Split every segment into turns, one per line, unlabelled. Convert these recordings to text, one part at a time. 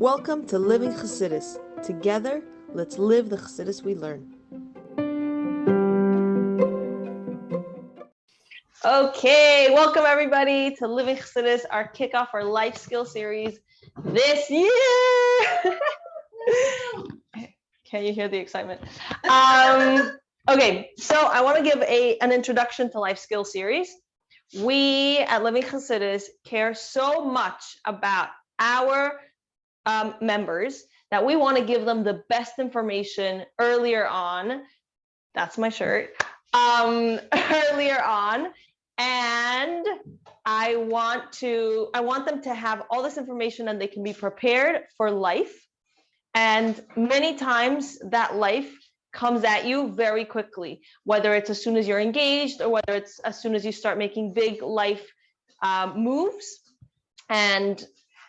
Welcome to Living Chassidus. Together, let's live the Chassidus we learn. Okay, welcome everybody to Living Chassidus, our kickoff, our life skill series this year. Can you hear the excitement? Okay, so I want to give an introduction to life skill series. We at Living Chassidus care so much about our members that we want to give them the best information earlier on. That's my shirt. Earlier on, and I want them to have all this information and they can be prepared for life. And many times that life comes at you very quickly, whether it's as soon as you're engaged or whether it's as soon as you start making big life moves. And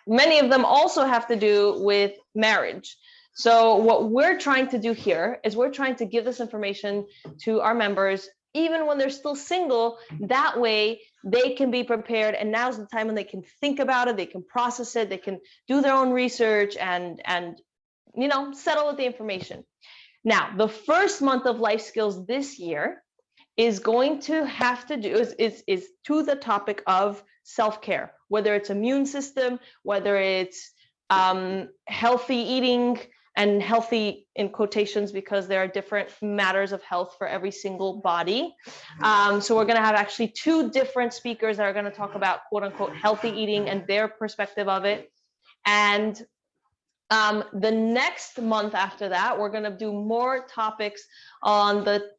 many of them also have to do with marriage. So what we're trying to do here is we're trying to give this information to our members, even when they're still single. That way they can be prepared. And now's the time when they can think about it, they can process it, they can do their own research and settle with the information. Now, the first month of life skills this year is going to have to do is to the topic of self-care, whether it's immune system, whether it's healthy eating, and healthy in quotations because there are different matters of health for every single body. So we're going to have actually two different speakers that are going to talk about quote unquote healthy eating and their perspective of it. And the next month after that, we're going to do more topics on the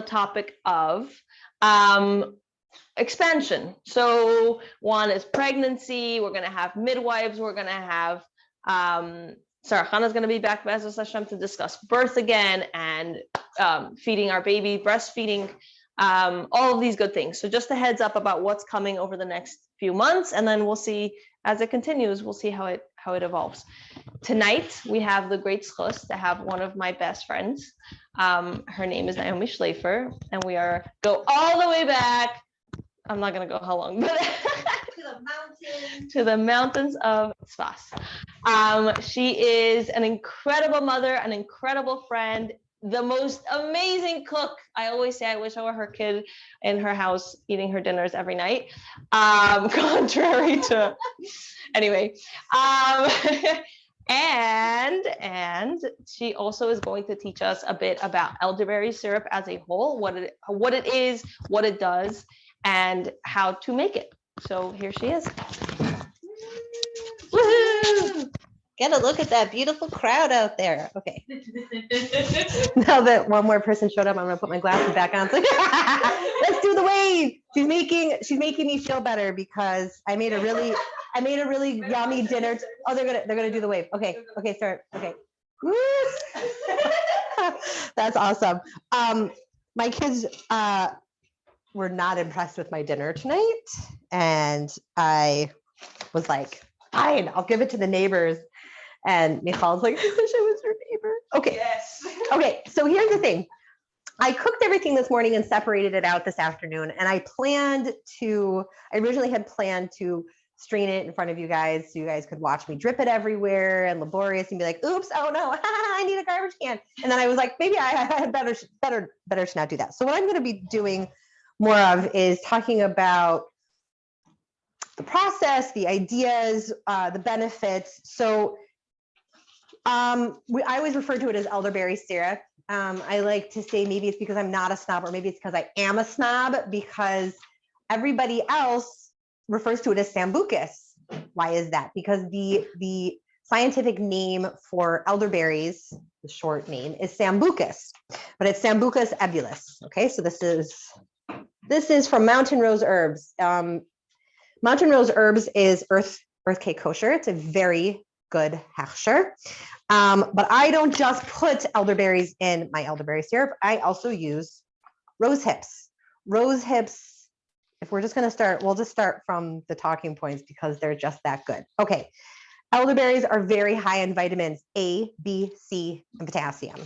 topic of expansion. So one is pregnancy. We're going to have midwives. We're going to have Sarah Hannah's going to be back Be'ezus Hashem to discuss birth again and feeding our baby, breastfeeding, all of these good things. So just a heads up about what's coming over the next few months, and then we'll see as it continues. We'll see how it evolves. Tonight we have the great zchus to have one of my best friends. Her name is Naomi Schleifer, and we go all the way back. I'm not going to go how long, but to the mountains of Tzfas. She is an incredible mother, an incredible friend, the most amazing cook. I always say I wish I were her kid in her house eating her dinners every night. Contrary to, anyway. And she also is going to teach us a bit about elderberry syrup as a whole, what it is, what it does, and how to make it. So here she is.
Woo-hoo! Get a look at that beautiful crowd out there. Okay. Now that one more person showed up, I'm gonna put my glasses back on. Let's do the wave. She's making me feel better because I made a really yummy dinner. Oh, they're gonna do the wave. Okay, start. Okay. That's awesome. My kids were not impressed with my dinner tonight, and I was like, fine, I'll give it to the neighbors. And Michal's like, I wish I was your neighbor. Okay. Yes. Okay. So here's the thing. I cooked everything this morning and separated it out this afternoon. And I originally had planned to strain it in front of you guys so you guys could watch me drip it everywhere and laborious and be like, oops, oh no, I need a garbage can. And then I was like, maybe I had better to not do that. So what I'm going to be doing more of is talking about the process, the ideas, the benefits. So I always refer to it as elderberry syrup. I like to say maybe it's because I'm not a snob, or maybe it's because I am a snob, because everybody else refers to it as sambucus. Why is that? Because the scientific name for elderberries, the short name, is sambucus, but it's Sambucus ebulus. Okay, so this is from Mountain Rose Herbs. Mountain Rose Herbs is earth cake kosher. It's a very good hechsher. But I don't just put elderberries in my elderberry syrup. I also use rose hips. Rose hips, if we're just going to start, we'll just start from the talking points because they're just that good. Okay. Elderberries are very high in vitamins A, B, C, and potassium.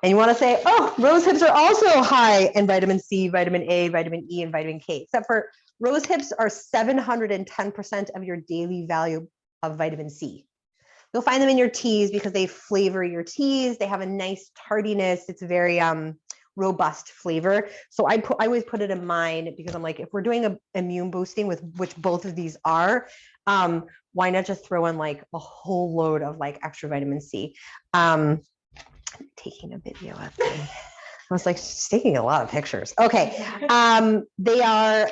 And you want to say, oh, rose hips are also high in vitamin C, vitamin A, vitamin E, and vitamin K, except for rose hips are 710% of your daily value of vitamin C. You'll find them in your teas because they flavor your teas. They have a nice tardiness. It's very robust flavor. So I always put it in mine because I'm like, if we're doing a immune boosting with which both of these are, why not just throw in like a whole load of like extra vitamin C? Taking a video of me. I was like, she's taking a lot of pictures. Okay. They are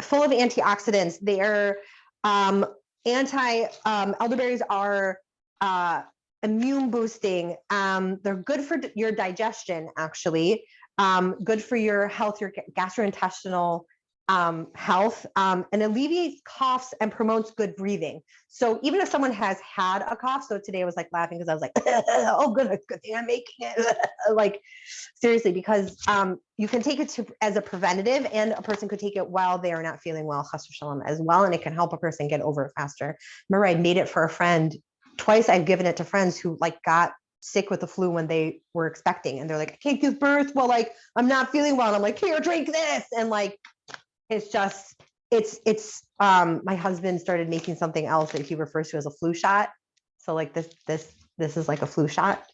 full of antioxidants. They are elderberries are immune boosting. They're good for your digestion, actually. Good for your health, your gastrointestinal health, and alleviates coughs and promotes good breathing. So even if someone has had a cough, so today I was like laughing because I was like, oh, good thing I'm making it. Like seriously, because you can take it as a preventative, and a person could take it while they are not feeling well, chas v'shalom, as well, and it can help a person get over it faster. Remember, I made it for a friend. Twice I've given it to friends who like got sick with the flu when they were expecting, and they're like, I can't give birth. Well, like I'm not feeling well. And I'm like, here, drink this, and like it's just it's my husband started making something else that he refers to as a flu shot. So like this is like a flu shot.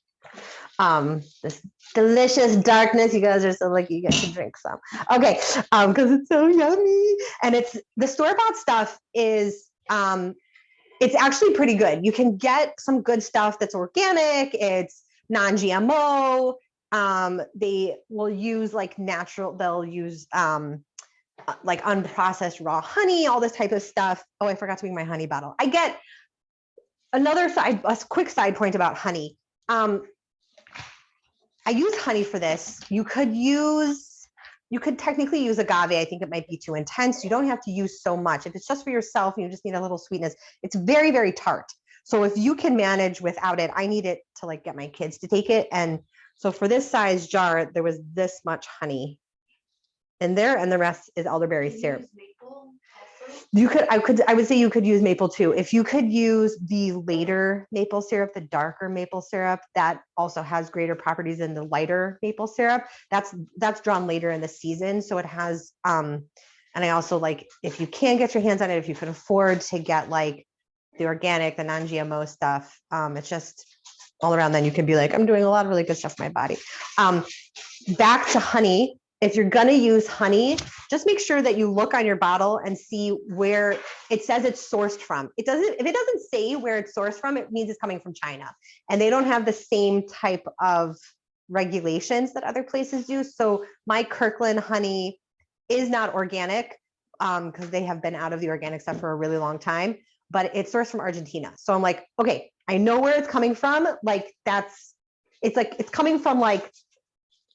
This delicious darkness. You guys are so lucky you get to drink some. Okay, because it's so yummy. And it's the store-bought stuff is it's actually pretty good. You can get some good stuff that's organic, it's non-GMO. They will use like natural, they'll use like unprocessed raw honey, all this type of stuff. Oh, I forgot to bring my honey bottle. I get a quick side point about honey. I use honey for this. You could technically use agave. I think it might be too intense. You don't have to use so much. If it's just for yourself and you just need a little sweetness, it's very, very tart. So if you can manage without it, I need it to like get my kids to take it. And so for this size jar, there was this much honey in there, and the rest is elderberry syrup. I would say you could use maple too. If you could use the later maple syrup, the darker maple syrup, that also has greater properties than the lighter maple syrup. That's drawn later in the season. So it has, and I also like, if you can get your hands on it, if you can afford to get like the organic, the non-GMO stuff, it's just all around, then you can be like, I'm doing a lot of really good stuff for my body. Back to honey. If you're going to use honey, just make sure that you look on your bottle and see where it says it's sourced from. If it doesn't say where it's sourced from, it means it's coming from China, and they don't have the same type of regulations that other places do. So my Kirkland honey is not organic because they have been out of the organic stuff for a really long time, but it's sourced from Argentina. So I'm like, okay, I know where it's coming from. Like it's coming from like,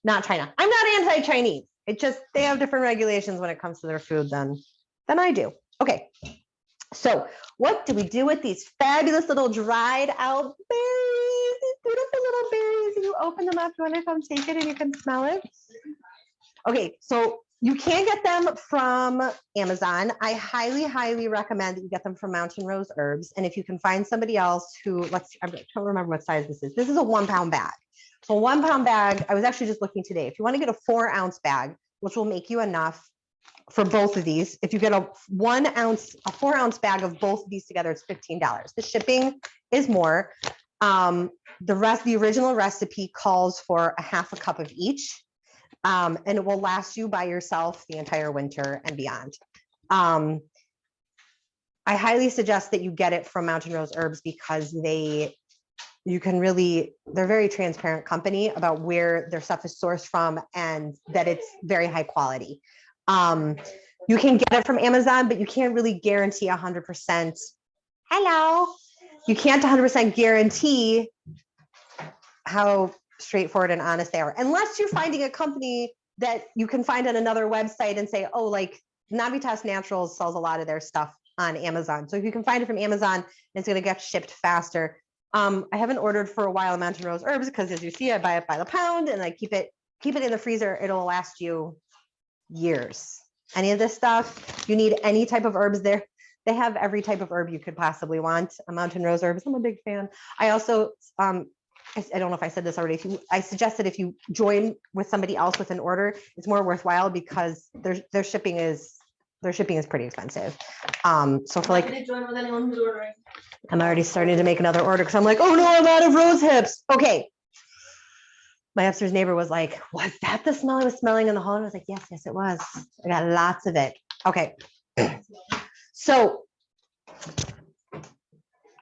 not China. I'm not anti-Chinese. It just, they have different regulations when it comes to their food than I do. Okay. So what do we do with these fabulous little dried out berries? These beautiful little berries. You open them up. You want to come take it and you can smell it? Okay. So you can get them from Amazon. I highly, highly recommend that you get them from Mountain Rose Herbs. And if you can find somebody else who, I don't remember what size this is. This is a 1 pound bag. So 1 pound bag, I was actually just looking today. If you want to get a 4 ounce bag, which will make you enough for both of these, if you get a 4 ounce bag of both of these together, it's $15. The shipping is more. The original recipe calls for a half a cup of each, and it will last you by yourself the entire winter and beyond. I highly suggest that you get it from Mountain Rose Herbs because they're very transparent company about where their stuff is sourced from and that it's very high quality. You can get it from Amazon, but you can't really guarantee 100%. Hello. You can't 100% guarantee how straightforward and honest they are, unless you're finding a company that you can find on another website and say, oh, like Navitas Naturals sells a lot of their stuff on Amazon. So if you can find it from Amazon, it's going to get shipped faster. I haven't ordered for a while Mountain Rose Herbs because, as you see, I buy it by the pound and I keep it in the freezer. It'll last you years. Any of this stuff, you need any type of herbs there. They have every type of herb you could possibly want. A Mountain Rose Herbs, I'm a big fan. I also, I don't know if I said this already. I suggest that if you join with somebody else with an order, it's more worthwhile because their shipping is pretty expensive. So for like,
join with anyone who's ordering.
I'm already starting to make another order because I'm like, oh no, I'm out of rose hips. Okay. My upstairs neighbor was like, was that the smell I was smelling in the hall? And I was like, yes, yes, it was. I got lots of it. Okay. So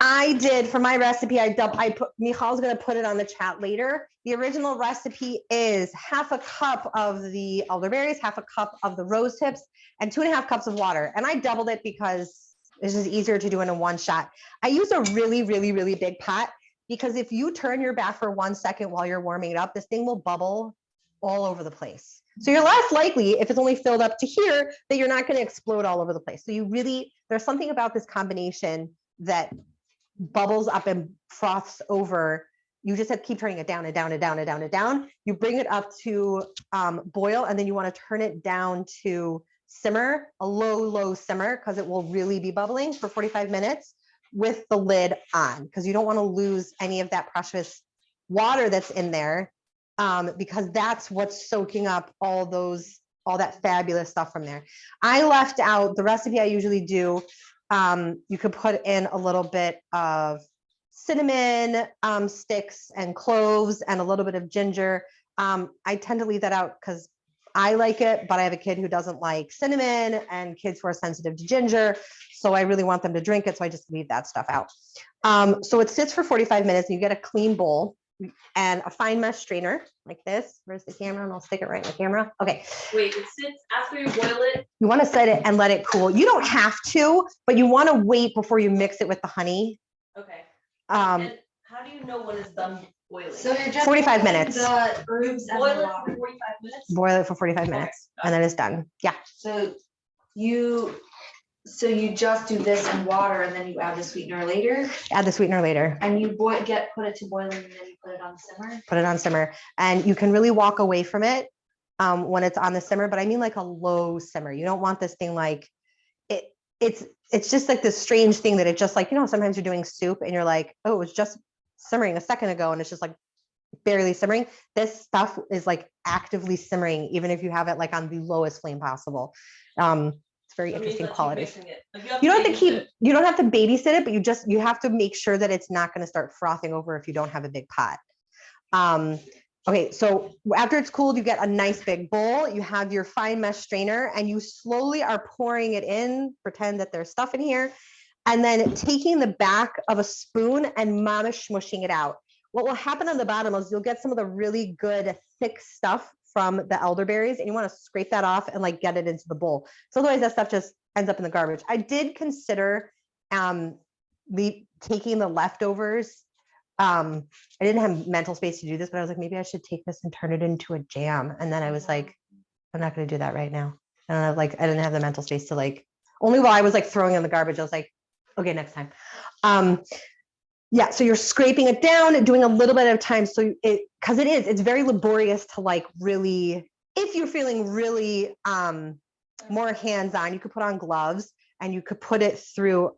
I did for my recipe, I put, Michal's going to put it on the chat later. The original recipe is half a cup of the elderberries, half a cup of the rose hips, and 2.5 cups of water. And I doubled it because it's just easier to do in a one shot. I use a really, really, really big pot because if you turn your bath for 1 second while you're warming it up, this thing will bubble all over the place. So you're less likely, if it's only filled up to here, that you're not going to explode all over the place. So you really, there's something about this combination that bubbles up and froths over. You just have to keep turning it down and down and down and down and down. You bring it up to boil, and then you want to turn it down to simmer, a low simmer, because it will really be bubbling for 45 minutes with the lid on, because you don't want to lose any of that precious water that's in there, because that's what's soaking up all that fabulous stuff from there. I left out the recipe I usually do. You could put in a little bit of cinnamon sticks and cloves and a little bit of ginger. I tend to leave that out because I like it, but I have a kid who doesn't like cinnamon and kids who are sensitive to ginger. So I really want them to drink it. So I just leave that stuff out. So it sits for 45 minutes and you get a clean bowl and a fine mesh strainer like this. Where's the camera? And I'll stick it right in the camera. Okay.
Wait, it sits after you boil it?
You want to set it and let it cool. You don't have to, but you want to wait before you mix it with the honey.
Okay.
And
how do you know when it's done boiling?
So you're just
45 minutes.
The herbs and
Boil
the
it
water.
for 45 minutes?
Boil it for 45 minutes and then it's done. Yeah.
So you just do this in water and then you add the sweetener later,
Add the sweetener later.
and you put it to boiling and then you put it on simmer.
Put it on simmer. And you can really walk away from it when it's on the simmer, but I mean like a low simmer. You don't want this thing like it's just like this strange thing that it just like, sometimes you're doing soup and you're like, oh, it was just simmering a second ago and it's just like barely simmering. This stuff is like actively simmering, even if you have it like on the lowest flame possible. It's very interesting qualities. You don't have to babysit it, but you have to make sure that it's not going to start frothing over if you don't have a big pot. Okay, so after it's cooled, you get a nice big bowl. You have your fine mesh strainer and you slowly are pouring it in, pretend that there's stuff in here, and then taking the back of a spoon and mama smushing it out. What will happen on the bottom is you'll get some of the really good thick stuff from the elderberries, and you want to scrape that off and like get it into the bowl. So otherwise that stuff just ends up in the garbage. I did consider taking the leftovers. I didn't have mental space to do this, but I was like, maybe I should take this and turn it into a jam. And then I was like, I'm not going to do that right now. And I didn't have the mental space to only while I was like throwing in the garbage, I was like, okay, next time. Yeah. So you're scraping it down, doing a little bit of time. So it's very laborious to really, if you're feeling really more hands-on, you could put on gloves and you could put it through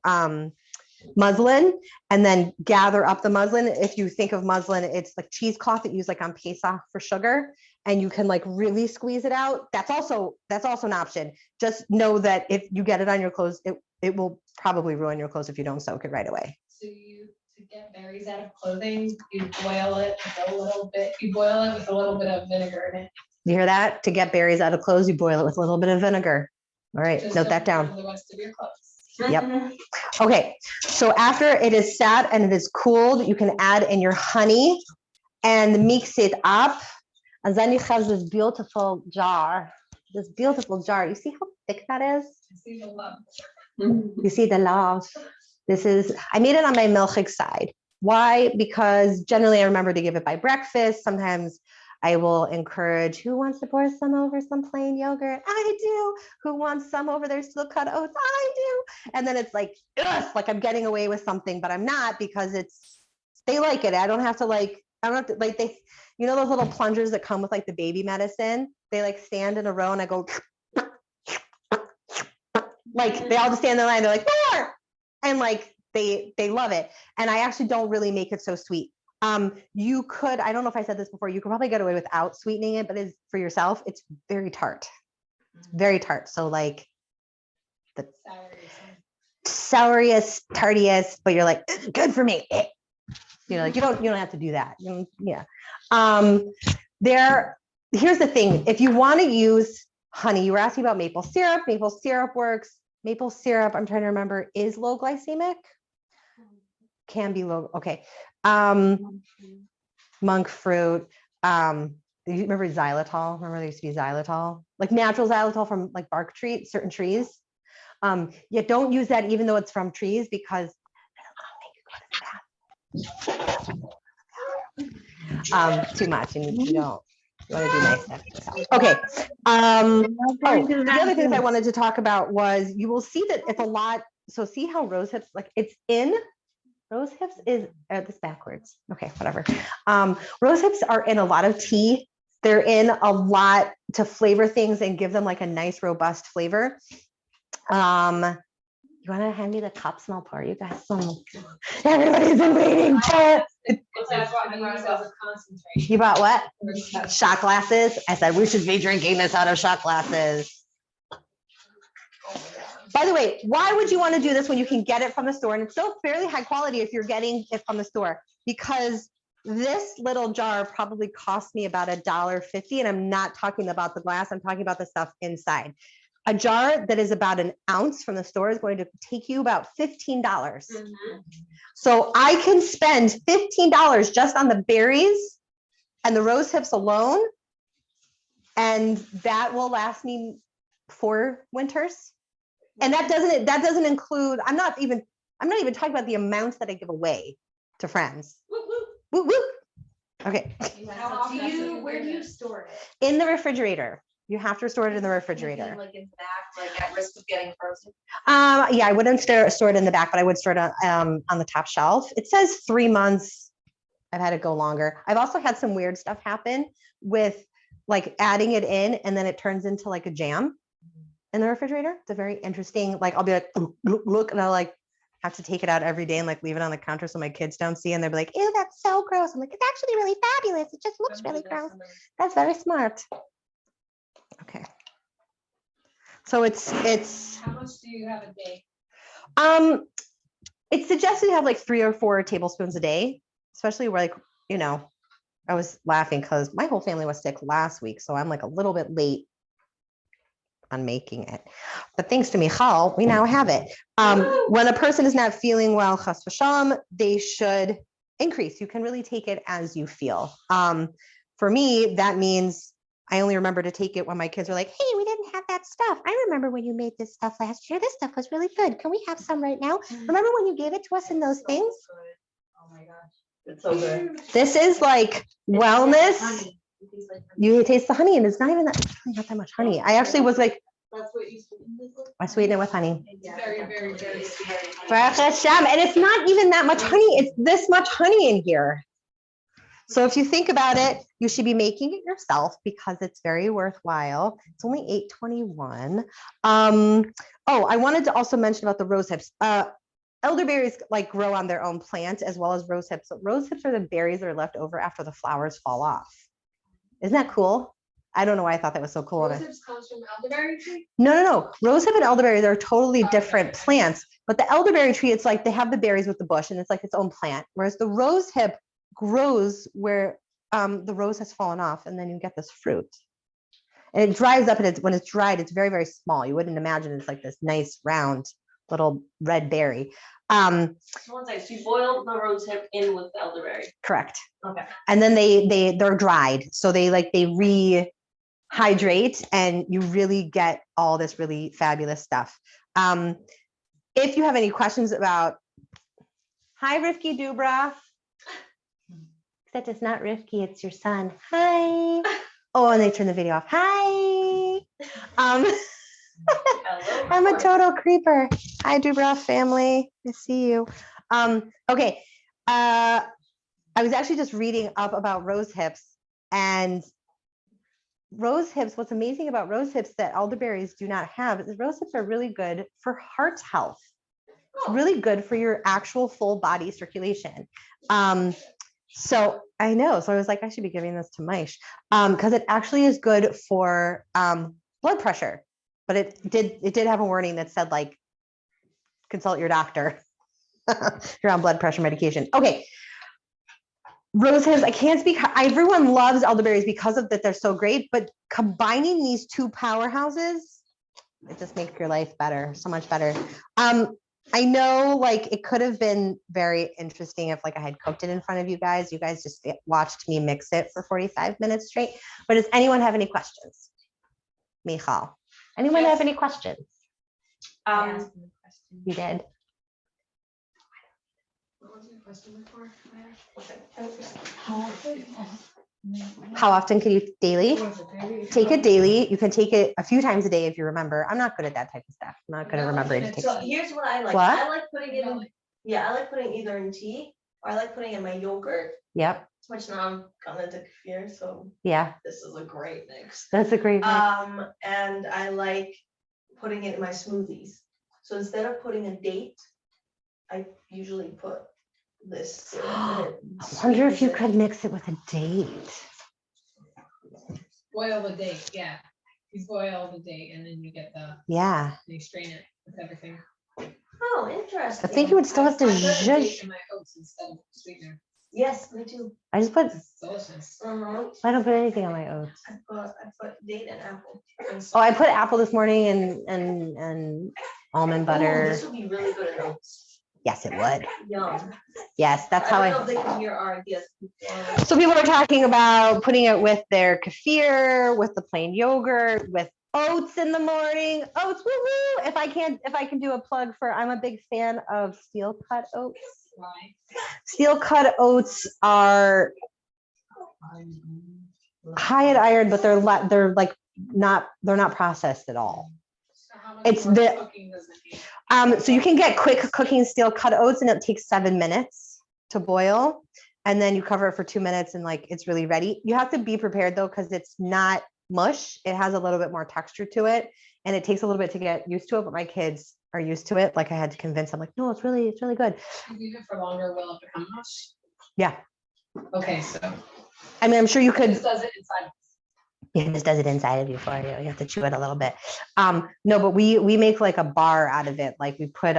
muslin and then gather up the muslin. If you think of muslin, it's like cheesecloth that you use on Pesach for sugar, and you can really squeeze it out. That's also an option. Just know that if you get it on your clothes, it will probably ruin your clothes if you don't soak it right away.
So to get berries out of clothing, you boil it with a little bit. You boil it with a little bit of vinegar in it.
You hear that? To get berries out of clothes, you boil it with a little bit of vinegar. All right,
Just
note that down.
The rest of your clothes.
Yep. Okay. So after it is sat and it is cooled, you can add in your honey and mix it up. And then you have this beautiful jar. You see how thick that is?
I see the love.
You see the love. I made it on my milchig side. Why? Because generally I remember to give it by breakfast. Sometimes I will encourage, who wants to pour some over some plain yogurt? I do. Who wants some over their steel cut oats? I do. And then it's like, ugh, like I'm getting away with something, but I'm not, because they like it. I don't have to those little plungers that come with the baby medicine. They stand in a row and I go, they all just stand in line. They're like, more. And they love it. And I actually don't really make it so sweet. You could, I don't know if I said this before, you could probably get away without sweetening it, but for yourself, it's very tart. It's very tart. So the souriest, tardiest, but you're like, "It's good for me." You know, like you don't have to do that. Yeah. Here's the thing. If you want to use honey, you were asking about maple syrup. Maple syrup works. Maple syrup, I'm trying to remember, is low glycemic. Can be low. Okay. Monk fruit. Do you remember xylitol? Remember there used to be xylitol, like natural xylitol from like bark tree, certain trees. Yet don't use that even though it's from trees because too much and you don't want to do nice stuff. Okay. The other things I wanted to talk about was you will see that it's a lot. So see how rose hips, like it's in rose hips is this backwards. Okay, whatever. Rose hips are in a lot of tea. They're in a lot to flavor things and give them like a nice robust flavor. You want to hand me the cups and I'll pour you guys some. Everybody's been waiting. You bought what? Shot glasses. I said we should be drinking this out of shot glasses. By the way, why would you want to do this when you can get it from the store? And it's still fairly high quality if you're getting it from the store, because this little jar probably cost me about $1.50. And I'm not talking about the glass. I'm talking about the stuff inside. A jar that is about an ounce from the store is going to take you about $15. So I can spend $15 just on the berries and the rose hips alone. And that will last me 4 winters. And that doesn't include, I'm not even talking about the amounts that I give away to friends. Woo, woo. Okay.
Where do you store it?
In the refrigerator. You have to store it in the refrigerator.
Like in the back, like at risk of getting frozen?
Yeah, I wouldn't store it in the back, but I would store it on the top shelf. It says 3 months. I've had it go longer. I've also had some weird stuff happen with like adding it in and then it turns into like a jam in the refrigerator. It's a very interesting, like I'll be like, look, and I'll like have to take it out every day and like leave it on the counter so my kids don't see, and they'll be like, ew, that's so gross. I'm like, it's actually really fabulous. It just looks really gross. That's very smart. Okay. So it's
How much do you have a day?
It's suggested to have like 3 or 4 tablespoons a day, especially where like, you know, I was laughing because my whole family was sick last week. So I'm like a little bit late on making it. But thanks to Michal, we now have it. When a person is not feeling well, chas v'shalom, they should increase. You can really take it as you feel. For me, that means I only remember to take it when my kids are like, hey, we didn't have that stuff. I remember when you made this stuff last year. This stuff was really good. Can we have some right now? Remember when you gave it to us in those things?
Oh my gosh. It's so good.
This is like wellness. You taste the honey and it's not even that, it's really not that much honey. I actually was like,
That's what you sweeten this with?
I sweeten it with honey.
It's very, very, very sweet.
Baruch Hashem. And it's not even that much honey. It's this much honey in here. So if you think about it, you should be making it yourself because it's very worthwhile. It's only $8.21. Oh, I wanted to also mention about the rose hips. Elderberries like grow on their own plant as well as rose hips. So rose hips are the berries that are left over after the flowers fall off. Isn't that cool? I don't know why I thought that was so cool.
Rose hips comes from elderberry tree?
No. Rose hip and elderberry, they're totally different plants. But the elderberry tree, it's like they have the berries with the bush and it's like its own plant. Whereas the rose hip grows where the rose has fallen off and then you get this fruit. And it dries up and when it's dried, it's very, very small. You wouldn't imagine it's like this nice round little red berry.
So you boiled the rose hip in with the elderberry.
Correct.
Okay.
And then they're dried. So they rehydrate and you really get all this really fabulous stuff. If you have any questions about, hi, Rivki Dubra. Except it's not Rivki, it's your son. Hi. Oh, and they turn the video off. Hi. I'm a total creeper. Hi, Dubra family. I see you. Okay. I was actually just reading up about rose hips, and rose hips, what's amazing about rose hips that elderberries do not have is rose hips are really good for heart health. It's really good for your actual full body circulation. So I know, so I was like, I should be giving this to Maish because it actually is good for blood pressure. But it did have a warning that said like consult your doctor. You're on blood pressure medication. Okay. Rose hips, I can't speak. Everyone loves elderberries because of that. They're so great, but combining these two powerhouses, it just makes your life better, so much better. I know like it could have been very interesting if like I had cooked it in front of you guys. You guys just watched me mix it for 45 minutes straight. But does anyone have any questions? Michal, anyone have any questions? You did.
What was your question before?
How often can you daily? Take it daily. You can take it a few times a day if you remember. I'm not good at that type of stuff. I'm not good at remembering to take
So
it.
here's what I like.
What?
I like putting it in, yeah, I like putting either in tea or I like putting in my yogurt,
Yep.
which now I'm gone into kefir, so
Yeah.
this is a great mix.
That's a great one.
And I like putting it in my smoothies. So instead of putting a date, I usually put this.
I wonder if you could mix it with a date.
Boil the date, yeah. You boil the date and then you get the,
Yeah.
you strain it with everything.
Oh, interesting.
I think you would still have to
I put a date
zhuzh.
in my oats instead of sweetener.
Yes, me too.
I just put,
It's delicious.
I don't put anything on my oats.
I put date and apple.
Oh, I put apple this morning and almond
Oh,
butter.
this would be really good at oats.
Yes, it would.
Yum.
Yes, that's how
I don't know
I.
if they can hear our ideas.
So people are talking about putting it with their kefir, with the plain yogurt, with oats in the morning. Oats, woo woo. If I can do a plug for, I'm a big fan of steel cut oats.
Why?
Steel cut oats are high in iron, but they're like they're not processed at all.
So how much
It's
more
the-
cooking does it need?
So you can get quick cooking steel cut oats and it takes 7 minutes to boil. And then you cover it for 2 minutes and like it's really ready. You have to be prepared though, because it's not mush. It has a little bit more texture to it and it takes a little bit to get used to it. But my kids are used to it. Like I had to convince them like, no, it's really good.
If you leave it for longer, will it become mush?
Yeah.
Okay, so
I mean, I'm sure you
it
could,
just does it inside.
it just does it inside of you for you. You have to chew it a little bit. No, but we make like a bar out of it. Like we put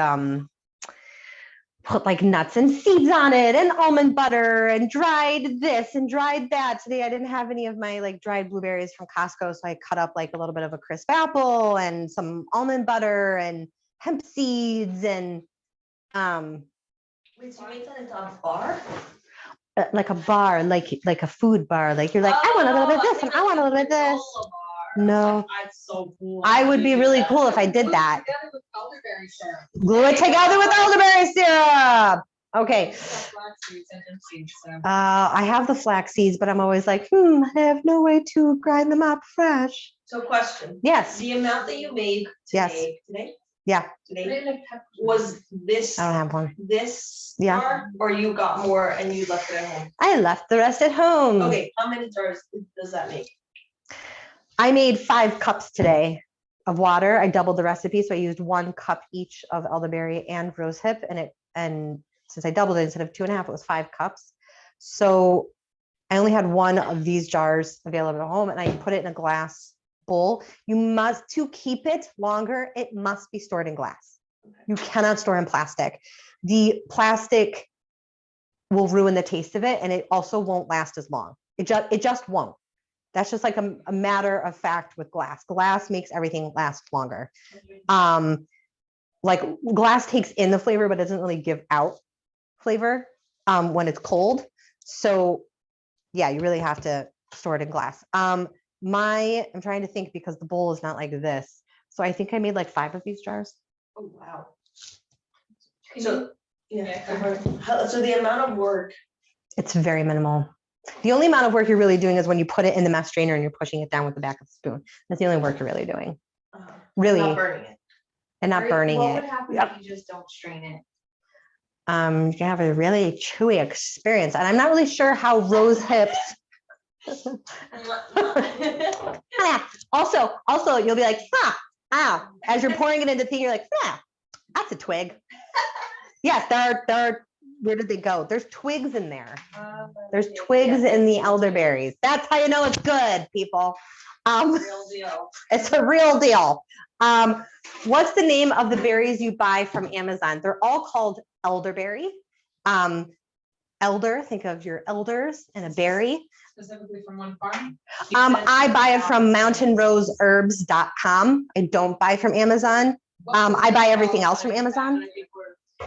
like nuts and seeds on it and almond butter and dried this and dried that. Today I didn't have any of my like dried blueberries from Costco, so I cut up like a little bit of a crisp apple and some almond butter and hemp seeds and
Wait, so you make that into a bar?
like a bar, like a food bar. Like you're like, I want a little bit of this and I want a little bit of this. No,
That's so cool.
I would be really cool if I did that.
Together with elderberry syrup.
Glue it together with elderberry syrup. Okay.
Flax seeds and hemp seeds, so.
I have the flax seeds, but I'm always like, I have no way to grind them up fresh.
So question,
Yes.
the amount that you made
Yes.
today?
Yeah.
Put
Today,
it in a pepper-
was this,
I don't have one.
this
Yeah.
jar, or you got more and you left it at home?
I left the rest at home.
Okay, how many jars does that make?
I made 5 cups today of water. I doubled the recipe, so I used 1 cup each of elderberry and rosehip, and since I doubled it instead of 2.5, it was 5 cups. So I only had 1 of these jars available at home, and I put it in a glass bowl. You must, to keep it longer, it must be stored in glass. You cannot store in plastic. The plastic will ruin the taste of it, and it also won't last as long. It just won't. That's just like a matter of fact with glass. Glass makes everything last longer. Like glass takes in the flavor, but it doesn't really give out flavor when it's cold. So yeah, you really have to store it in glass. I'm trying to think because the bowl is not like this. So I think I made like 5 of these jars.
Oh, wow.
Can
So, yeah,
Yeah.
so the amount of work,
It's very minimal. The only amount of work you're really doing is when you put it in the mass strainer and you're pushing it down with the back of the spoon. That's the only work you're really doing. Really,
not burning it.
and not burning
What
it.
would happen
Yep.
if you just don't strain it?
You can have a really chewy experience. And I'm not really sure how rose hips. Also, you'll be like, as you're pouring it into the thing, you're like, that's a twig. Yes, they're where did they go? There's twigs in there. There's twigs in the elderberries. That's how you know it's good, people.
Real deal.
It's a real deal. What's the name of the berries you buy from Amazon? They're all called elderberry. Elder, think of your elders and a berry.
Specifically from one farm?
I buy it from mountainroseherbs.com. I don't buy from Amazon. I buy everything else from Amazon.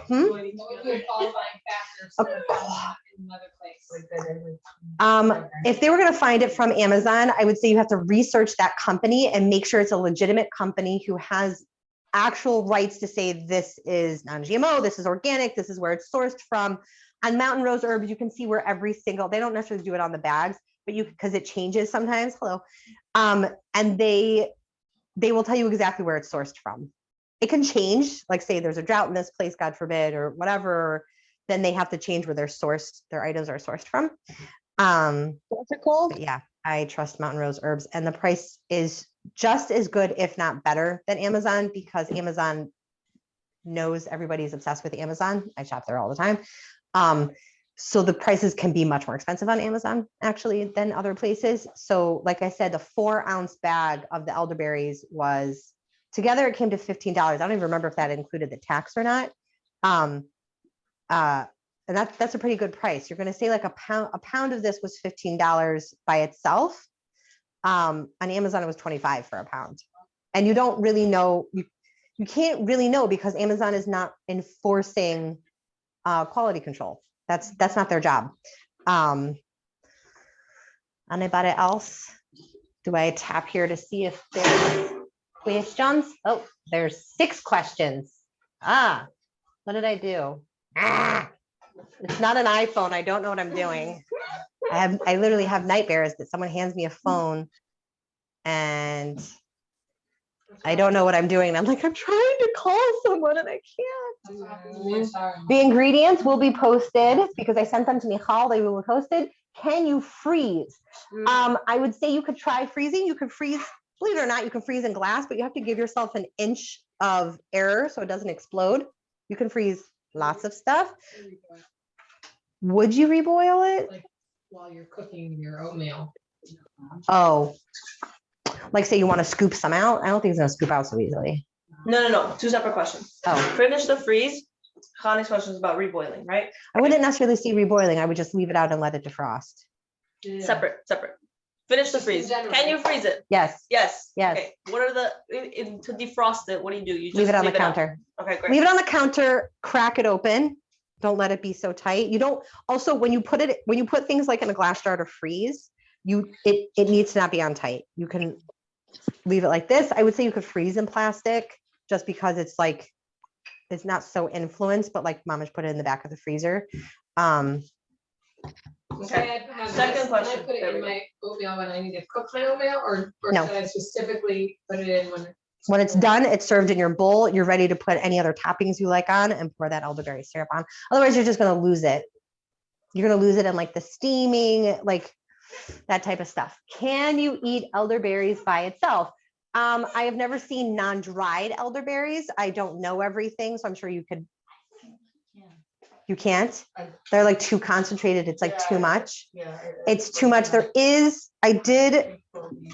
What would be a qualifying factor for another place?
If they were going to find it from Amazon, I would say you have to research that company and make sure it's a legitimate company who has actual rights to say this is non-GMO, this is organic, this is where it's sourced from. On Mountain Rose Herbs, you can see where every single, they don't necessarily do it on the bags, but because it changes sometimes. Hello. And they will tell you exactly where it's sourced from. It can change, like say there's a drought in this place, God forbid, or whatever, then they have to change where their items are sourced from. What's it called? But yeah, I trust Mountain Rose Herbs, and the price is just as good, if not better, than Amazon, because Amazon knows everybody's obsessed with Amazon. I shop there all the time. So the prices can be much more expensive on Amazon actually than other places. So like I said, the 4-ounce bag of the elderberries was together, it came to $15. I don't even remember if that included the tax or not. And that's a pretty good price. You're going to say like a pound of this was $15 by itself. On Amazon, it was $25 for a pound. And you don't really know, you can't really know because Amazon is not enforcing quality control. That's not their job. Anybody else? Do I tap here to see if there's questions? Oh, there's 6 questions. What did I do? It's not an iPhone. I don't know what I'm doing. I literally have nightmares that someone hands me a phone and I don't know what I'm doing. And I'm like, I'm trying to call someone and I can't. The ingredients will be posted because I sent them to Michal. They will be posted. Can you freeze? I would say you could try freezing. You could freeze, believe it or not, you can freeze in glass, but you have to give yourself an inch of error so it doesn't explode. You can freeze lots of stuff. Would you reboil it?
Like while you're cooking your oatmeal.
Oh, like say you want to scoop some out? I don't think it's gonna scoop out so easily.
No. 2 separate questions.
Oh,
Finish the freeze. Connie's question is about reboiling, right?
I wouldn't necessarily see reboiling. I would just leave it out and let it defrost.
Separate. Finish the freeze. Can you freeze it?
Yes.
Yes.
Yes.
Okay. What are to defrost it? What do? You just
Leave it on the
out.
counter.
Okay, great.
Leave it on the counter, crack it open. Don't let it be so tight. You don't, also when you put things like in a glass jar to freeze, it needs to not be on tight. You can leave it like this. I would say you could freeze in plastic just because it's like, it's not so influenced, but like Mama's put it in the back of the freezer.
Okay.
Second
question.
Can I put it in my oatmeal when I need to cook my oatmeal, or
No.
should I specifically put it in
When it's done, it's served in your bowl. You're ready to put any other toppings you like on and pour that elderberry syrup on. Otherwise, you're just going to lose it. You're going to lose it in like the steaming, like that type of stuff. Can you eat elderberries by itself? I have never seen non-dried elderberries. I don't know everything, so I'm sure you could. You can't. They're like too concentrated. It's like too much. It's too much. You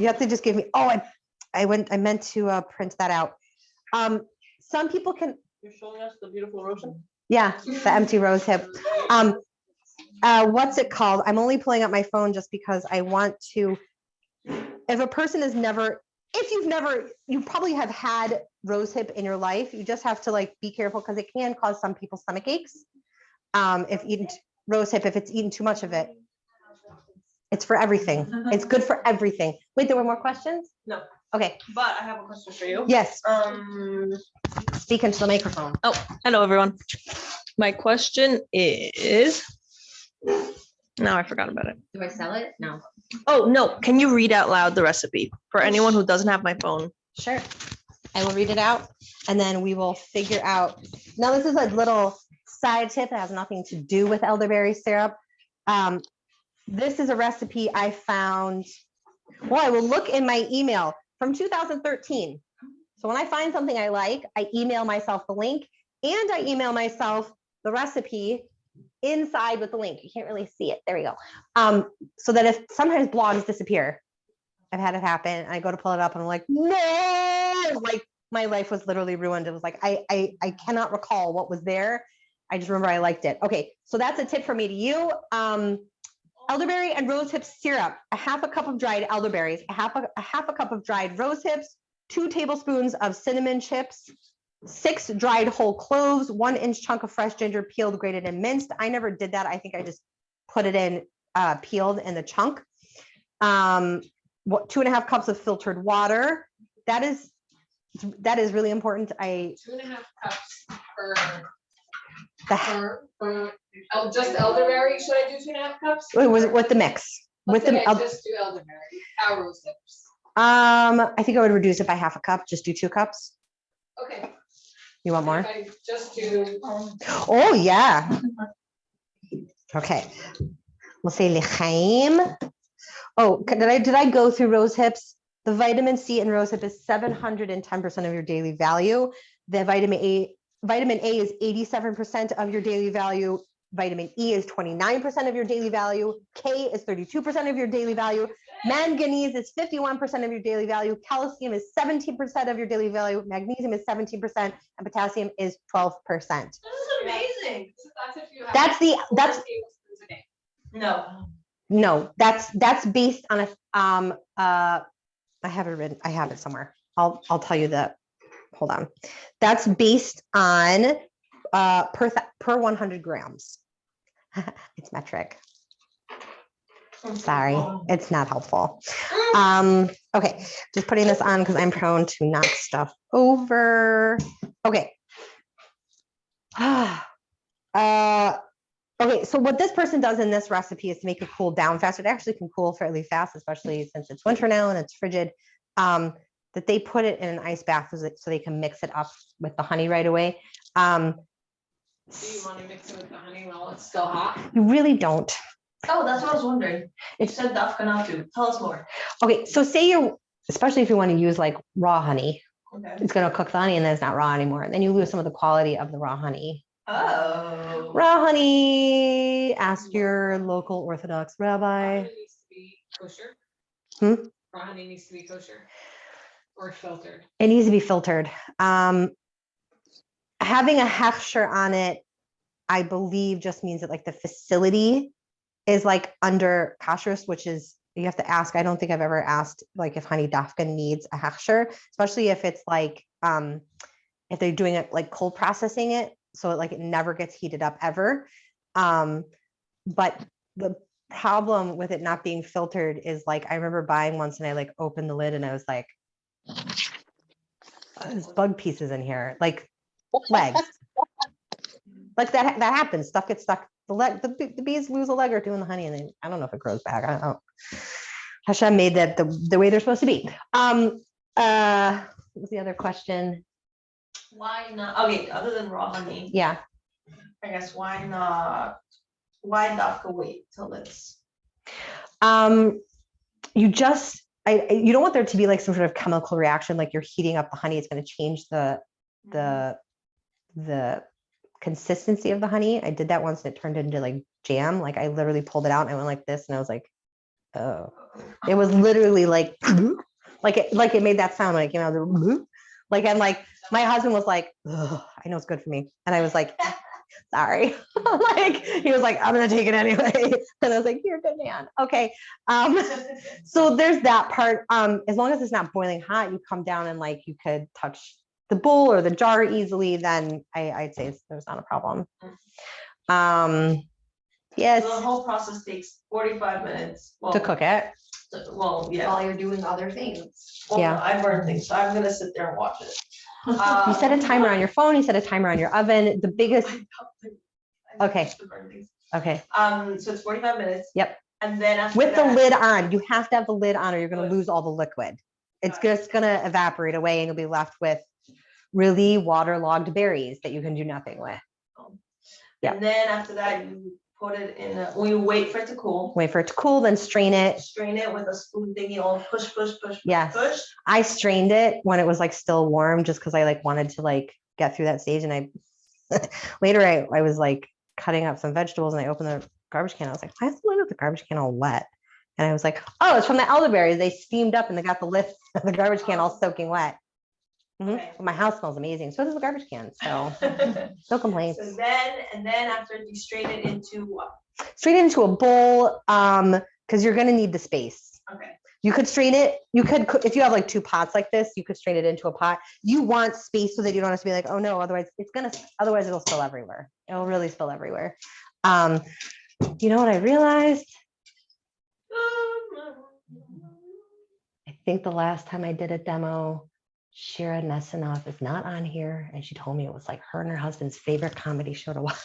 have to just give me, I meant to print that out. Some people can.
You're showing us the beautiful rose hip?
Yeah, the empty rose hip. What's it called? I'm only pulling up my phone just because I want to, if a person is never, you probably have had rose hip in your life. You just have to like be careful because it can cause some people stomach aches. If eaten rose hip, if it's eaten too much of it. It's for everything. It's good for everything. Wait, there were more questions?
No.
Okay.
But I have a question for you.
Yes.
Speak into the microphone. Oh, hello, everyone. My question is, now I forgot about it.
Do I sell it? No.
Oh, no. Can you read out loud the recipe for anyone who doesn't have my phone?
Sure. I will read it out and then we will figure out. Now, this is a little side tip that has nothing to do with elderberry syrup. This is a recipe I found. Well, I will look in my email from 2013. So when I find something I like, I email myself the link and I email myself the recipe inside with the link. You can't really see it. There we go. So that if sometimes blogs disappear, I've had it happen. I go to pull it up and I'm like, no, like my life was literally ruined. It was like, I cannot recall what was there. I just remember I liked it. Okay, so that's a tip from me to you. Elderberry and rosehip syrup, a half a cup of dried elderberries, a half a cup of dried rosehips, 2 tablespoons of cinnamon chips, 6 dried whole cloves, 1-inch chunk of fresh ginger, peeled, grated, and minced. I never did that. I think I just put it in peeled in the chunk. 2.5 cups of filtered water. That is really important.
2.5 cups for just elderberry. Should I do 2.5 cups?
It was with the mix.
Let's say I just do elderberry. Our rose hips.
I think I would reduce it by half a cup. Just do 2 cups.
Okay.
You want more?
If I just do.
Oh yeah. Okay. We'll say l'chaim. Oh, did I go through rose hips? The vitamin C in rose hip is 710% of your daily value. The vitamin A is 87% of your daily value. Vitamin E is 29% of your daily value. K is 32% of your daily value. Manganese is 51% of your daily value. Calcium is 17% of your daily value. Magnesium is 17%, and potassium is 12%.
This is amazing.
That's if you have 4 tablespoons a day.
No, that's based on I have it written. I have it somewhere. I'll tell you that. Hold on. That's based on per 100 grams. It's metric. Sorry, it's not helpful. Okay, just putting this on because I'm prone to knock stuff over. Okay. Okay, so what this person does in this recipe is to make it cool down faster. It actually can cool fairly fast, especially since it's winter now and it's frigid. That they put it in an ice bath so they can mix it up with the honey right away.
Do you want to mix it with the honey while it's still hot?
You really don't.
Oh, that's what I was wondering. You said dafka not to. Tell us more.
Okay, so especially if you want to use like raw honey,
Okay.
it's going to cook the honey and then it's not raw anymore. And then you lose some of the quality of the raw honey.
Oh.
Raw honey, ask your local Orthodox rabbi.
Raw honey needs to be kosher. Raw honey needs to be kosher or filtered.
It needs to be filtered. Having a hechsher on it, I believe, just means that like the facility is like under kashrus, which is, you have to ask. I don't think I've ever asked like if honey dafka needs a hechsher, especially if it's like if they're doing it like cold processing it, so it never gets heated up ever. But the problem with it not being filtered is like I remember buying once and I like opened the lid and I was like, there's bug pieces in here, like legs. Like that happens. Stuff gets stuck. The bees lose a leg or two in the honey, and then I don't know if it grows back. I don't know. Hashem made that the way they're supposed to be. What was the other question?
Why not? Okay, other than raw honey.
Yeah.
I guess why not? Why dafka wait till it's?
You don't want there to be like some sort of chemical reaction, like you're heating up the honey. It's going to change the consistency of the honey. I did that once and it turned into like jam. Like I literally pulled it out and I went like this and I was like, oh, it was literally like it made that sound when it came out. Like, and like my husband was like, I know it's good for me. And I was like, sorry. Like he was like, I'm gonna take it anyway. And I was like, you're a good man. Okay. So there's that part. As long as it's not boiling hot, you come down and like you could touch the bowl or the jar easily, then I'd say there's not a problem. Yes.
So the whole process takes 45 minutes.
To cook it.
Well, yeah.
While you're doing other things.
Well,
Yeah.
I burn things, so I'm gonna sit there and watch it.
You set a timer on your phone, you set a timer on your oven. The biggest, Okay. okay.
So it's 45 minutes.
Yep.
And then after
With the
that-
lid on, you have to have the lid on or you're gonna lose all the liquid. It's just gonna evaporate away and you'll be left with really waterlogged berries that you can do nothing with. Yeah.
And then after that, you put it in, we wait for it to cool.
Wait for it to cool, then strain it.
Strain it with a spoon thingy, all push, push, push,
Yes.
push.
I strained it when it was like still warm, just because I like wanted to like get through that stage. And I later I was like cutting up some vegetables and I opened the garbage can. I was like, why is the garbage can all wet? And I was like, oh, it's from the elderberries. They steamed up and they got the lid of the garbage can all soaking wet.
Okay.
My house smells amazing. So does the garbage can. So no complaints.
So then after you strain it into what?
Strain it into a bowl, because you're gonna need the space.
Okay.
You could strain it. You could, if you have like 2 pots like this, you could strain it into a pot. You want space so that you don't have to be like, oh no, otherwise it'll spill everywhere. It'll really spill everywhere. You know what I realized? I think the last time I did a demo, Shira Nesanoff is not on here. And she told me it was like her and her husband's favorite comedy show to watch.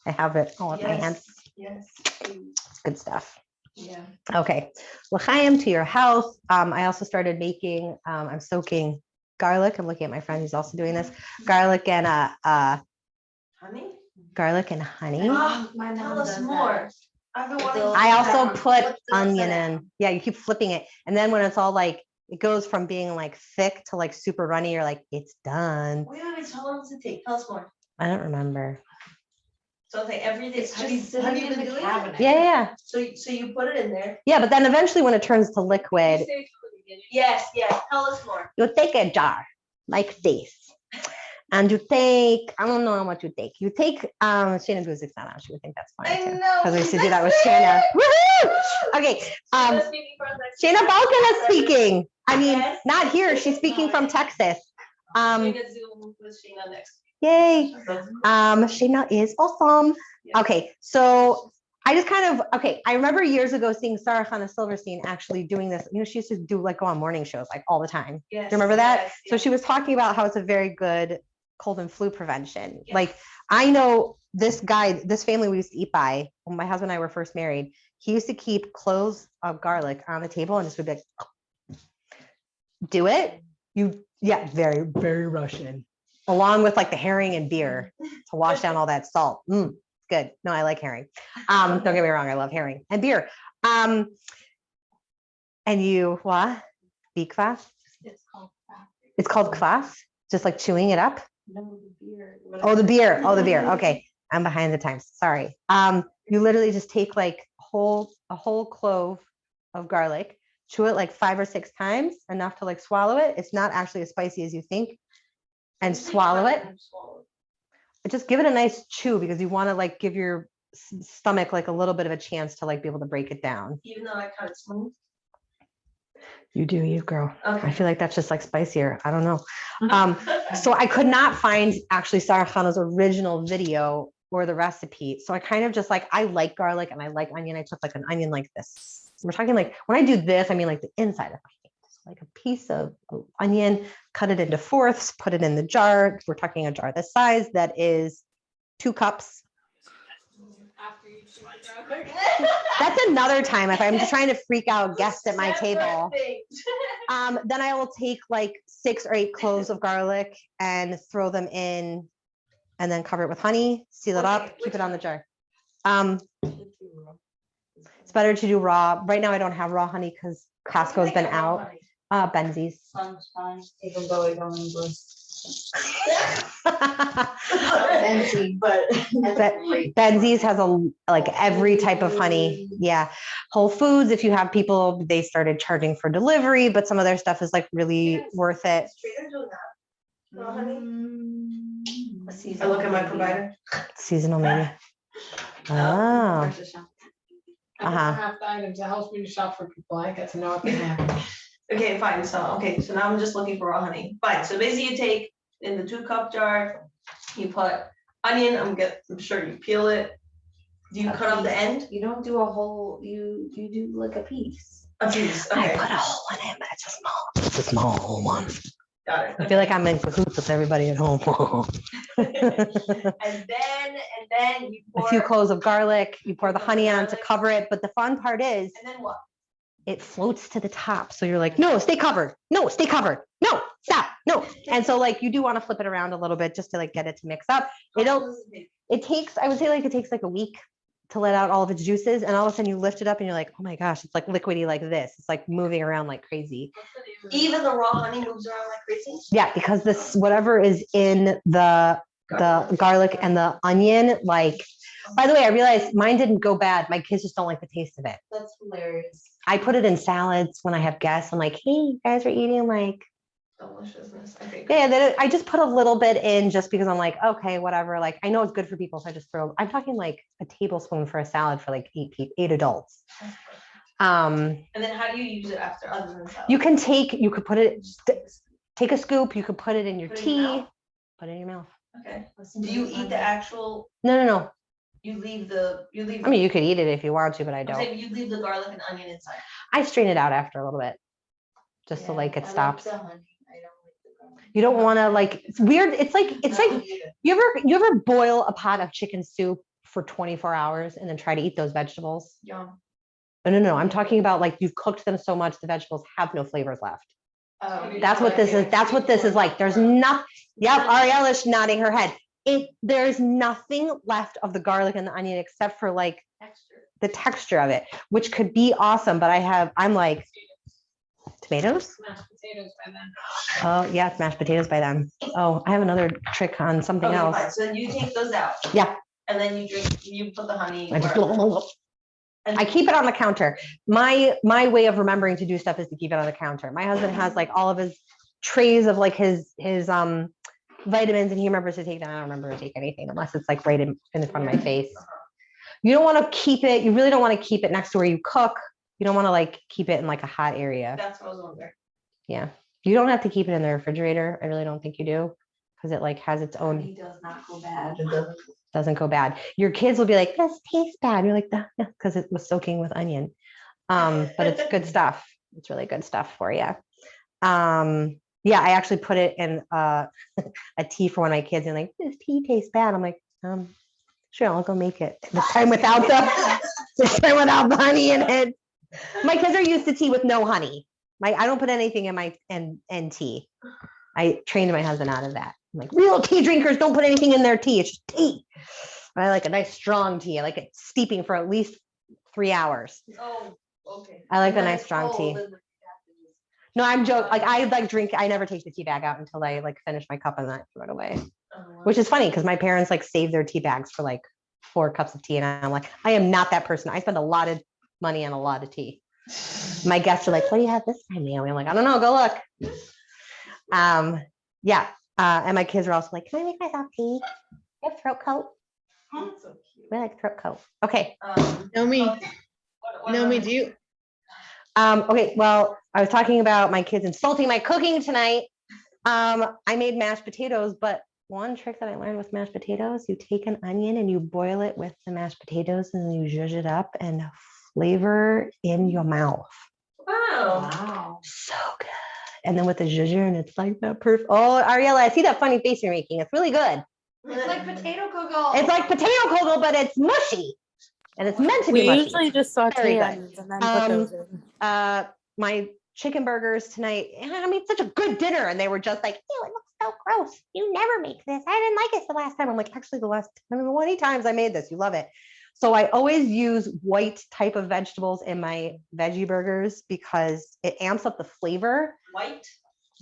I have it all in my hands.
Yes.
It's good stuff.
Yeah.
Okay. L'chaim to your health. I also started making, I'm soaking garlic. I'm looking at my friend who's also doing this. Garlic and
Honey?
garlic and honey.
Oh, my
Tell
mom
us
does
more. I've been wanting to
I
do
also
that.
put
What's the
onion
rest of
in. Yeah, you keep flipping it. And then when it's all like, it goes from being like thick to like super runny, you're like, it's done.
that? Wait, how long does it take? Tell us more.
I don't remember.
So it's like everything.
It's
have
just
you
sitting
been
in the
doing it?
cabinet.
Yeah.
So you put it in there.
Yeah, but then eventually when it turns to liquid,
Yes, yes. Tell us more.
you take a jar like this. And you take, I don't know how much you take. You take, Shayna Guzik's not out. She would think that's fine too. Because we used to do that with Shayna. Woohoo! Okay, Shayna Balkan is speaking. I mean,
Yes.
not here. She's speaking from Texas.
Zoom with Sheena next.
Yay. Shayna is awesome.
Yeah.
Okay, so I just kind of, I remember years ago seeing Sarah Hannah Silverstein actually doing this. You know, she used to do like go on morning shows like all the time.
Yes.
Do you remember that?
Yes,
So
yes.
she was talking about how it's a very good cold and flu prevention.
Yes.
Like I know this family we used to eat by when my husband and I were first married, he used to keep cloves of garlic on the table and just would be like, do it. Very, very Russian. Along with like the herring and beer to wash down all that salt. Good. No, I like herring. Don't get me wrong. I love herring and beer. And you, what? Bikvas? It's called kvass? Just like chewing it up?
No, the beer.
Oh, the beer. Oh, the beer. Okay. I'm behind the times. Sorry. You literally just take like a whole clove of garlic, chew it like 5 or 6 times, enough to like swallow it. It's not actually as spicy as you think. And swallow it. Just give it a nice chew because you want to like give your stomach like a little bit of a chance to like be able to break it down.
Even though I cut it smooth.
You do you, girl.
Okay.
I feel like that's just like spicier. I don't know. So I could not find actually Sarah Khanna's original video or the recipe. So I kind of just like, I like garlic and I like onion. I took like an onion like this. We're talking like, when I do this, I mean like the inside of my hand, just like a piece of onion, cut it into fourths, put it in the jar. We're talking a jar this size that is 2 cups.
After you chew the garlic.
That's another time if I'm just trying to freak out guests at my table. Then I will take like 6 or 8 cloves of garlic and throw them in and then cover it with honey, seal it up, keep it on the jar. It's better to do raw. Right now I don't have raw honey because Costco's been out. Benzies.
Even though I don't English.
But Benzies has like every type of honey. Yeah. Whole Foods, if you have people, they started charging for delivery, but some of their stuff is like really worth it.
Raw honey? I look at my provider.
Seasonal maybe. Oh.
I
Uh-huh.
don't have the items. It helps me to shop for people. I get to know what they have.
Okay, fine. So now I'm just looking for raw honey. Fine. So basically you take in the 2-cup jar, you put onion. I'm sure you peel it. Do you cut off the end?
You don't do a whole, you do like a piece.
A piece.
I
Okay.
put a hole in it, but it's a small one.
Got it.
I feel like I'm in cahoots with everybody at home.
And then you
A
pour.
few cloves of garlic, you pour the honey on to cover it, but the fun part is
And then what?
it floats to the top. So you're like, no, stay covered. No, stay covered. No, stop. No. And so like you do want to flip it around a little bit just to like get it to mix up. It takes, I would say like it takes like a week to let out all of its juices. And all of a sudden you lift it up and you're like, oh my gosh, it's like liquidy like this. It's like moving around like crazy.
Even the raw honey moves around like crazy?
Yeah, because this, whatever is in the garlic and the onion, like By the way, I realized mine didn't go bad. My kids just don't like the taste of it.
That's hilarious.
I put it in salads when I have guests. I'm like, hey, you guys are eating like,
Deliciousness. Okay.
yeah, then I just put a little bit in just because I'm like, okay, whatever. Like, I know it's good for people. So I just I'm talking like a tablespoon for a salad for like 8 adults.
And then how do you use it after other than salad?
You could put it, take a scoop. You could put it in your
Put it in your
tea,
mouth?
put it in your mouth.
Okay. Do you eat the actual,
No.
you leave
I mean, you could eat it if you want to, but I
I'm
don't.
saying you leave the garlic and onion inside.
I strain it out after a little bit, just so
Yeah,
like
I
it
like
stops.
the honey. I don't like the garlic.
You don't want to like, it's weird. It's like, you ever boil a pot of chicken soup for 24 hours and then try to eat those vegetables?
Yum.
No. I'm talking about like you've cooked them so much, the vegetables have no flavors left.
Oh,
That's what this is. That's what this is like. There's nothing. Yep. Ariela's nodding her head. There's nothing left of the garlic and the onion except for like the texture of it, which could be awesome. But I'm like, tomatoes?
Mashed potatoes by then.
Oh, yeah, it's mashed potatoes by then. Oh, I have another trick on something
Okay,
else.
fine. So then you take those out.
Yeah.
And then you put the honey.
I just,
And
I keep it on the counter. My way of remembering to do stuff is to keep it on the counter. My husband has like all of his trays of like his vitamins, and he remembers to take them. I don't remember to take anything unless it's like right in the front of my face. You don't want to keep it. You really don't want to keep it next to where you cook. You don't want to like keep it in like a hot area.
That's what I was wondering.
Yeah. You don't have to keep it in the refrigerator. I really don't think you do, because it like has its own.
Honey does not go bad.
Doesn't go bad. Your kids will be like, this tastes bad. You're like, because it was soaking with onion. But it's good stuff. It's really good stuff for you. Yeah, I actually put it in a tea for one of my kids, and like, this tea tastes bad. I'm like, sure, I'll go make it. This time without the honey in it. My kids are used to tea with no honey. I don't put anything in my tea. I trained my husband out of that. I'm like, real tea drinkers don't put anything in their tea. It's just tea. I like a nice strong tea. I like it steeping for at least 3 hours.
Oh, okay.
I like a nice strong tea. No, I'm joking. Like I like drink. I never take the tea bag out until I like finish my cup and then I throw it away. Which is funny because my parents like save their tea bags for like 4 cups of tea, and I'm like, I am not that person. I spend a lot of money on a lot of tea. My guests are like, what do you have this time, Naomi? I'm like, I don't know. Go look. Yeah. And my kids are also like, can I make myself tea? You have throat coat?
So cute.
We like throat coat. Okay.
Naomi,
What
Naomi,
about-
do you?
Okay. Well, I was talking about my kids insulting my cooking tonight. I made mashed potatoes, but one trick that I learned with mashed potatoes, you take an onion and you boil it with the mashed potatoes and then you zhuzh it up and flavor in your mouth.
Wow.
Wow.
So good. And then with the zhuzher, and it's like that perfect. Oh, Ariella, I see that funny face you're making. It's really good.
It's like potato kugel.
It's like potato kugel, but it's mushy. And it's meant to be
We
mushy.
usually just
Very
saute
good.
onions and then put those in.
My chicken burgers tonight, I made such a good dinner, and they were just like, ew, it looks so gross. You never make this. I didn't like it the last time. I'm like, actually, the last 20 times I made this, you love it. So I always use white type of vegetables in my veggie burgers because it amps up the flavor.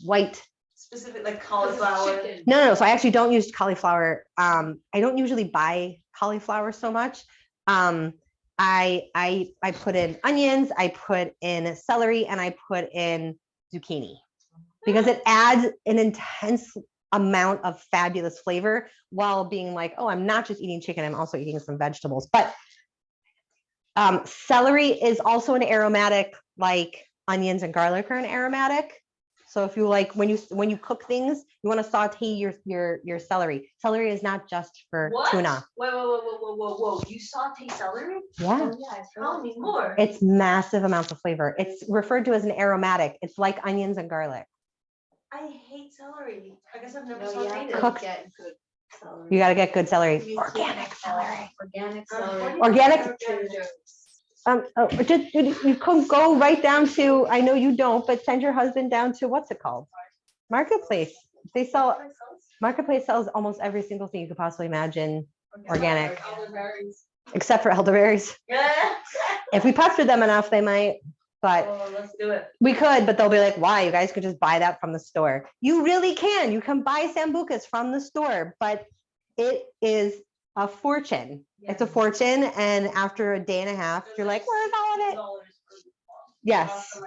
White.
Specific like cauliflower.
No. So I actually don't use cauliflower. I don't usually buy cauliflower so much. I put in onions, I put in celery, and I put in zucchini because it adds an intense amount of fabulous flavor while being like, oh, I'm not just eating chicken, I'm also eating some vegetables. But celery is also an aromatic, like onions and garlic are an aromatic. So if you like, when you cook things, you want to saute your celery. Celery is not just for tuna.
Whoa. You saute celery?
Yeah.
Tell me more.
It's massive amounts of flavor. It's referred to as an aromatic. It's like onions and garlic.
I hate celery. I guess I've never
No, you have
sauteed
to
it.
Cooked.
get good celery.
You got to get good celery.
You
Organic
can't
celery.
Organic celery.
Organic.
Trader Joe's.
Just you could go right down to, I know you don't, but send your husband down to, what's it called? Marketplace. Marketplace sells almost every single thing you could possibly imagine organic,
Elderberries.
except for elderberries. If we pestered them enough, they might, but
Oh, let's do it.
we could, but they'll be like, why? You guys could just buy that from the store. You really can. You can buy sambucas from the store, but it is a fortune. It's a fortune. And after a day and a half, you're like, where's all of it? Yes.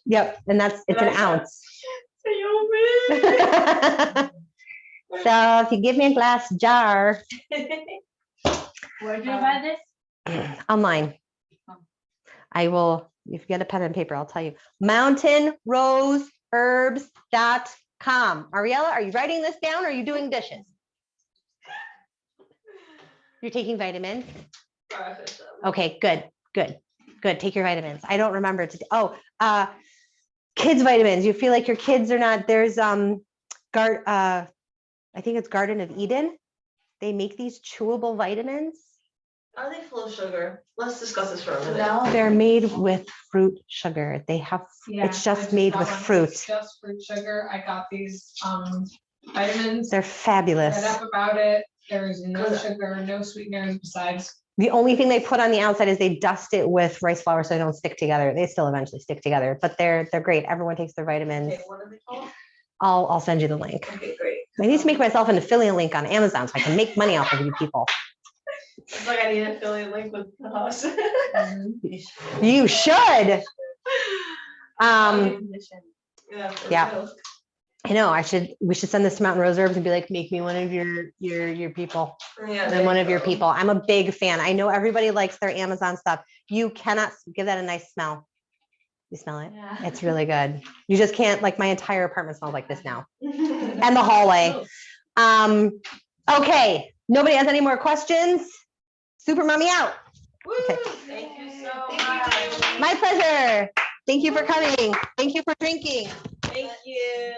Yep. And it's an ounce. So if you give me a glass jar.
Where'd you buy this?
Online. I will, if you get a pen and paper, I'll tell you. mountainroseherbs.com. Ariella, are you writing this down or are you doing dishes? You're taking vitamins? Okay, good. Take your vitamins. I don't remember kids vitamins. You feel like your kids are not, there's I think it's Garden of Eden. They make these chewable vitamins.
Are they full of sugar? Let's discuss this for a minute.
No.
They're made with fruit sugar. They have, it's just made with fruit.
It's just fruit sugar. I got these vitamins.
They're
Read
fabulous.
up about it. There's no sugar, no sweeteners besides.
The only thing they put on the outside is they dust it with rice flour so they don't stick together. They still eventually stick together, but they're great. Everyone takes their vitamins.
Okay, what are they called?
I'll send you the link.
Okay, great.
I need to make myself an affiliate link on Amazon so I can make money off of you people.
It's like I need an affiliate link with the house.
You should.
Yeah.
I know we should send this to Mountain Rose Herbs and be like, make me one of your people.
Yeah.
I'm one of your people. I'm a big fan. I know everybody likes their Amazon stuff. You cannot give that a nice smell. You smell it?
Yeah.
It's really good. You just can't, like, my entire apartment smells like this now. And the hallway. Okay. Nobody has any more questions? Super Mommy out. Okay.
Thank you so much.
My pleasure. Thank you for coming. Thank you for drinking.
Thank you.